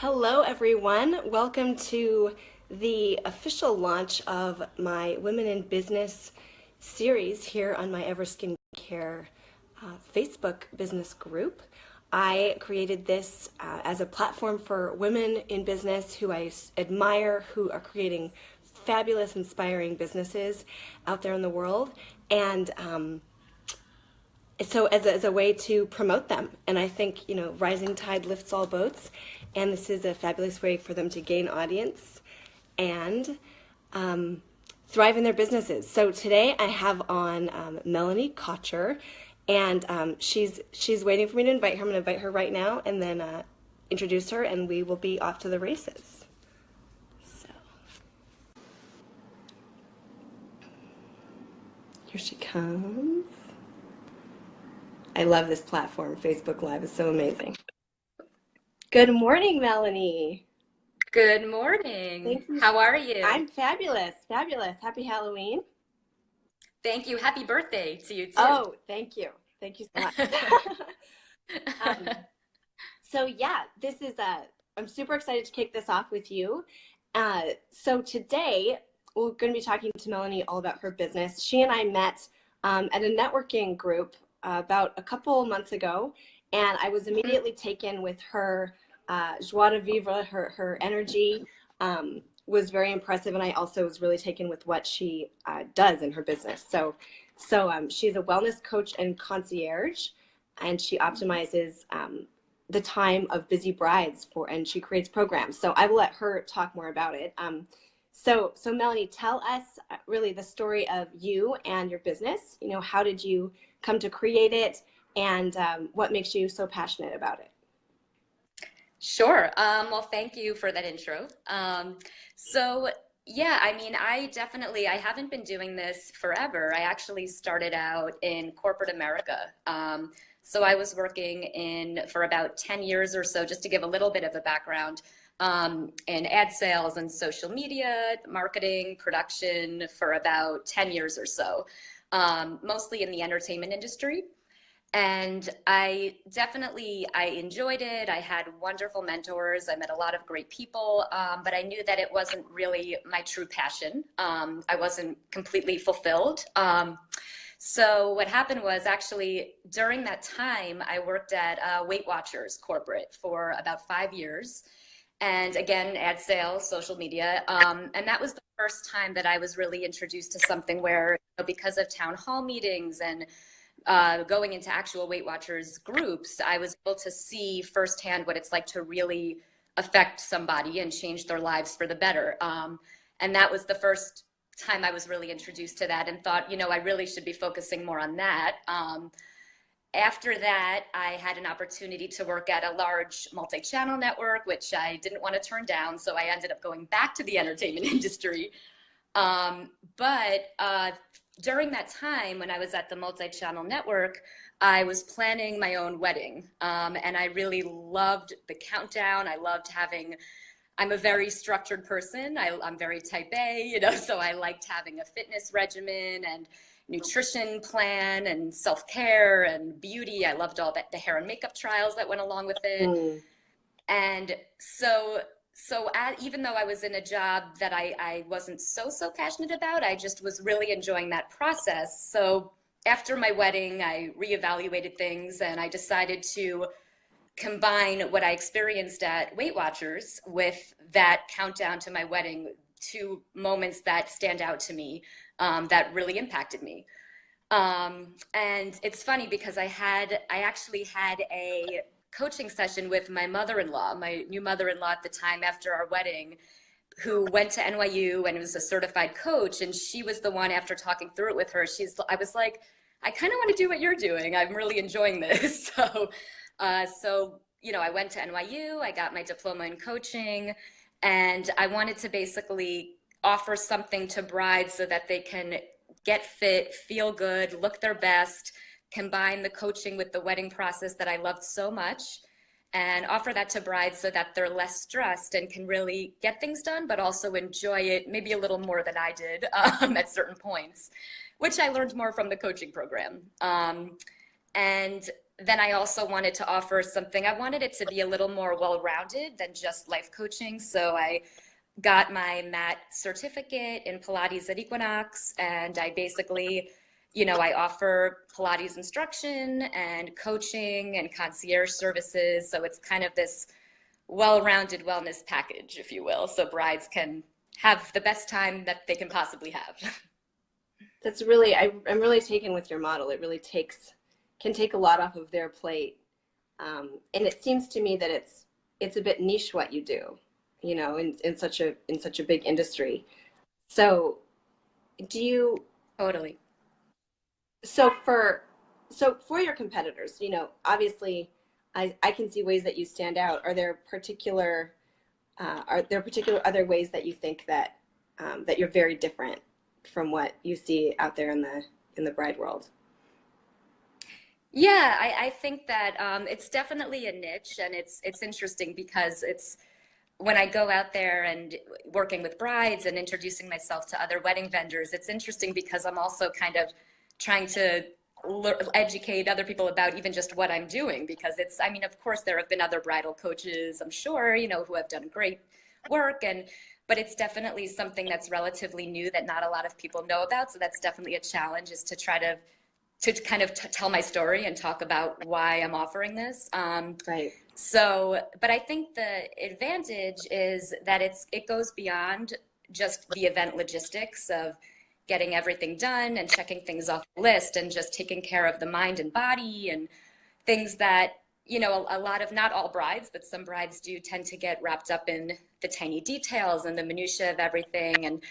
Hello, everyone. Welcome to the official launch of my Women in Business series here on my Ever Skincare Facebook business group. I created this as a platform for women in business who I admire, who are creating fabulous, inspiring businesses out there in the world. And so as a way to promote them. And I think, rising tide lifts all boats. And this is a fabulous way for them to gain audience and thrive in their businesses. So today I have on Melanie Kocher, and she's waiting for me to invite her. I'm going to invite her right now and then introduce her, and we will be off to the races. So here she comes. I love this platform. Facebook Live is so amazing. Good morning, Melanie. Good morning. Thank you. How are you? I'm fabulous, fabulous. Happy Halloween. Thank you. Happy birthday to you too. Oh, thank you. Thank you so much. So yeah, I'm super excited to kick this off with you. So today we're going to be talking to Melanie all about her business. She and I met at a networking group about a couple months ago, and I was immediately taken with her joie de vivre, her energy was very impressive, and I also was really taken with what she does in her business. So she's a wellness coach and concierge, and she optimizes the time of busy brides and she creates programs. So I will let her talk more about it. So Melanie, tell us really the story of you and your business. How did you come to create it, and what makes you so passionate about it? Sure. Well, thank you for that intro. So yeah, I haven't been doing this forever. I actually started out in corporate America. So I was working for about 10 years or so, just to give a little bit of a background, in ad sales and social media, marketing, production for about 10 years or so, mostly in the entertainment industry. And I enjoyed it. I had wonderful mentors. I met a lot of great people, but I knew that it wasn't really my true passion. I wasn't completely fulfilled. So what happened was, actually during that time, I worked at Weight Watchers corporate for about 5 years. And again, ad sales, social media. And that was the first time that I was really introduced to something where, because of town hall meetings and going into actual Weight Watchers groups, I was able to see firsthand what it's like to really affect somebody and change their lives for the better. And that was the first time I was really introduced to that, and thought, I really should be focusing more on that. After that, I had an opportunity to work at a large multi-channel network, which I didn't want to turn down. So I ended up going back to the entertainment industry. But during that time, when I was at the multi-channel network, I was planning my own wedding. And I really loved the countdown. I'm a very structured person. I'm very type A, so I liked having a fitness regimen and nutrition plan and self-care and beauty. I loved all that, the hair and makeup trials that went along with it. And even though I was in a job that I wasn't so passionate about, I just was really enjoying that process. So after my wedding, I reevaluated things, and I decided to combine what I experienced at Weight Watchers with that countdown to my wedding, two moments that stand out to me, that really impacted me. And it's funny because I actually had a coaching session with my mother-in-law, my new mother-in-law at the time, after our wedding, who went to NYU and was a certified coach. And she was the one, after talking through it with her, I was like, I kind of want to do what you're doing. I'm really enjoying this. I went to NYU, I got my diploma in coaching, and I wanted to basically offer something to brides so that they can get fit, feel good, look their best, combine the coaching with the wedding process that I loved so much, and offer that to brides so that they're less stressed and can really get things done, but also enjoy it maybe a little more than I did at certain points, which I learned more from the coaching program. And then I also wanted to offer something. I wanted it to be a little more well-rounded than just life coaching. So I got my MAT certificate in Pilates at Equinox, and I basically, I offer Pilates instruction and coaching and concierge services. So it's kind of this well-rounded wellness package, if you will, so brides can have the best time that they can possibly have. That's really, I'm really taken with your model. It really can take a lot off of their plate. And it seems to me that it's a bit niche what you do, in such a big industry. So do you Totally. so for your competitors, obviously I can see ways that you stand out. Are there particular other ways that you think that that you're very different from what you see out there in the bride world? Yeah, I think that it's definitely a niche, and it's interesting because it's when I go out there and working with brides and introducing myself to other wedding vendors, it's interesting because I'm also kind of trying to educate other people about even just what I'm doing, because I mean, of course, there have been other bridal coaches, I'm sure, who have done great work, but it's definitely something that's relatively new that not a lot of people know about. So that's definitely a challenge, is to try to kind of tell my story and talk about why I'm offering this. Right. So, but I think the advantage is that it goes beyond just the event logistics of getting everything done and checking things off the list and just taking care of the mind and body and things that, a lot of, not all brides, but some brides do tend to get wrapped up in the tiny details and the minutia of everything. And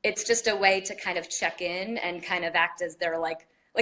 it's just a way to kind of check in and kind of act as their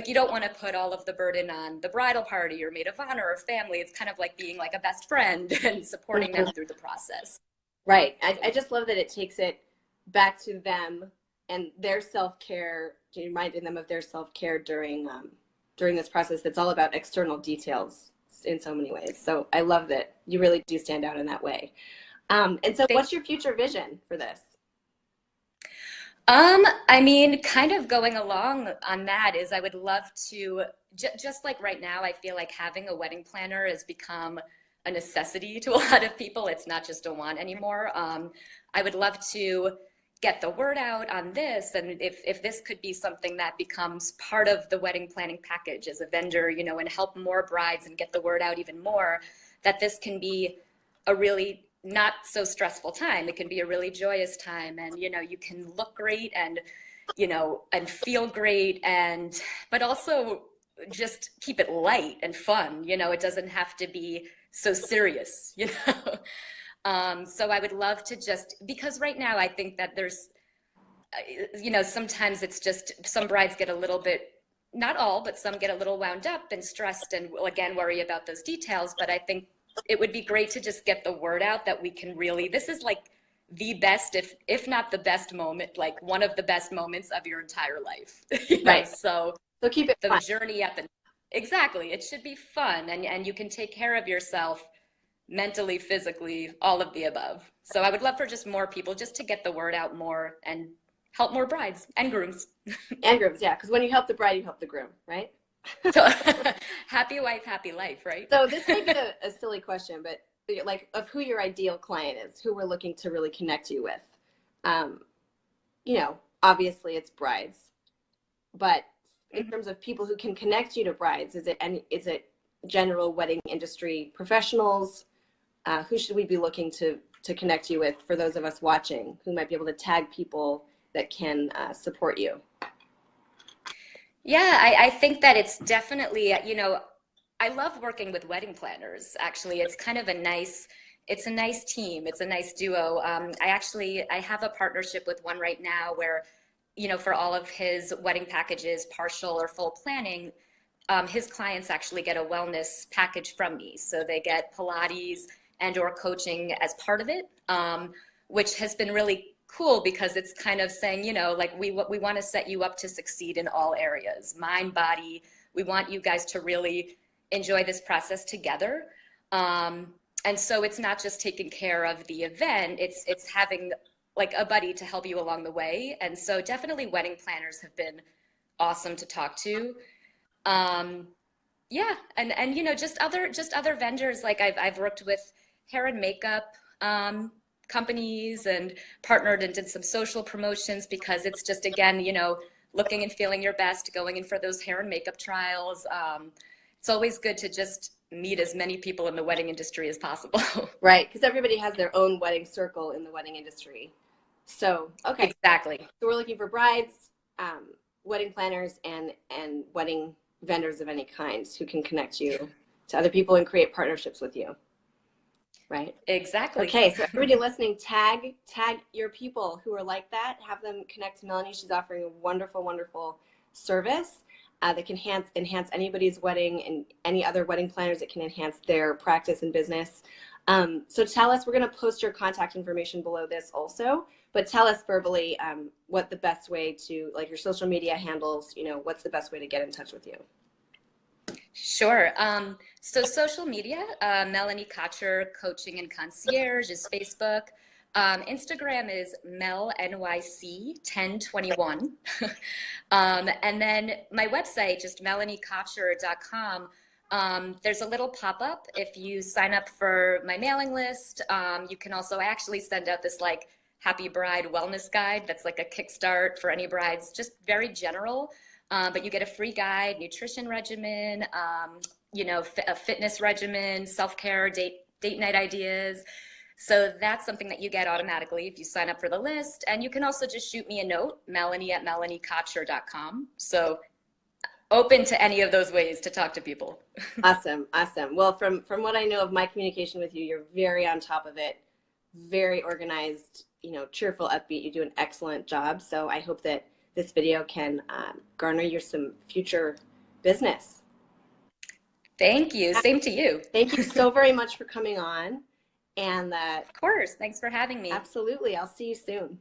you don't want to put all of the burden on the bridal party or maid of honor or family. It's kind of like being like a best friend and supporting them through the process. Right. I just love that it takes it back to them and their self-care, reminding them of their self-care during this process that's all about external details in so many ways. So I love that you really do stand out in that way. And so what's your future vision for this? I mean, kind of going along on that is I would love to, just like right now, I feel like having a wedding planner has become a necessity to a lot of people. It's not just a want anymore. I would love to get the word out on this, and if this could be something that becomes part of the wedding planning package as a vendor, and help more brides and get the word out even more, that this can be a really not so stressful time. It can be a really joyous time, and you can look great and and feel great, but also just keep it light and fun. It doesn't have to be so serious. So I would love to because right now I think that there's sometimes it's just some brides get a little bit, not all, but some get a little wound up and stressed and again worry about those details. But I think it would be great to just get the word out that we can really, this is like the best, if not the best moment, like one of the best moments of your entire life. Right. So keep it the fun. journey exactly. It should be fun, and you can take care of yourself mentally, physically, all of the above. So I would love for just more people just to get the word out more and help more brides and grooms. And grooms, yeah, because when you help the bride, you help the groom, right? So, happy wife, happy life, right? So this may be a silly question, but like of who your ideal client is, who we're looking to really connect you with. Obviously it's brides, but in terms of people who can connect you to brides, is it general wedding industry professionals? Who should we be looking to connect you with for those of us watching who might be able to tag people that can support you? Yeah, I think that it's definitely, I love working with wedding planners, actually. It's kind of a nice team. It's a nice duo. I have a partnership with one right now where, for all of his wedding packages, partial or full planning, his clients actually get a wellness package from me. So they get Pilates and or coaching as part of it, which has been really cool because it's kind of saying, we want to set you up to succeed in all areas, mind, body. We want you guys to really enjoy this process together. And so it's not just taking care of the event, it's having like a buddy to help you along the way. And so definitely wedding planners have been awesome to talk to. Yeah, and you know, just other vendors. Like I've worked with hair and makeup companies and partnered and did some social promotions because it's just, again, you know, looking and feeling your best, going in for those hair and makeup trials. It's always good to just meet as many people in the wedding industry as possible. Right, because everybody has their own wedding circle in the wedding industry. So, okay. Exactly. So we're looking for brides, wedding planners, and wedding vendors of any kind who can connect you to other people and create partnerships with you. Right? Exactly. Okay, so everybody listening, tag your people who are like that. Have them connect to Melanie. She's offering a wonderful, wonderful service that can enhance anybody's wedding and any other wedding planners. That can enhance their practice and business. So tell us, we're going to post your contact information below this also, but tell us verbally what the best way to, like your social media handles, you know, what's the best way to get in touch with you? Sure. So social media, Melanie Kocher Coaching and Concierge is Facebook. Instagram is melnyc1021. And then my website, just melaniekocher.com. There's a little pop-up if you sign up for my mailing list. You can also actually send out this like Happy Bride Wellness Guide that's like a kickstart for any brides, just very general. But you get a free guide, nutrition regimen, you know, a fitness regimen, self-care, date night ideas. So that's something that you get automatically if you sign up for the list. And you can also just shoot me a note, melanie@melaniekocher.com. So open to any of those ways to talk to people. Awesome. Awesome. Well, from what I know of my communication with you, you're very on top of it, very organized, you know, cheerful, upbeat. You do an excellent job. So I hope that this video can garner you some future business. Thank you. Same to you. Thank you so very much for coming on. And of course. Thanks for having me. Absolutely. I'll see you soon.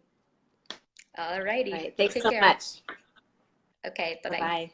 All righty. All right. Thanks so much. Okay. Bye-bye. Bye-bye.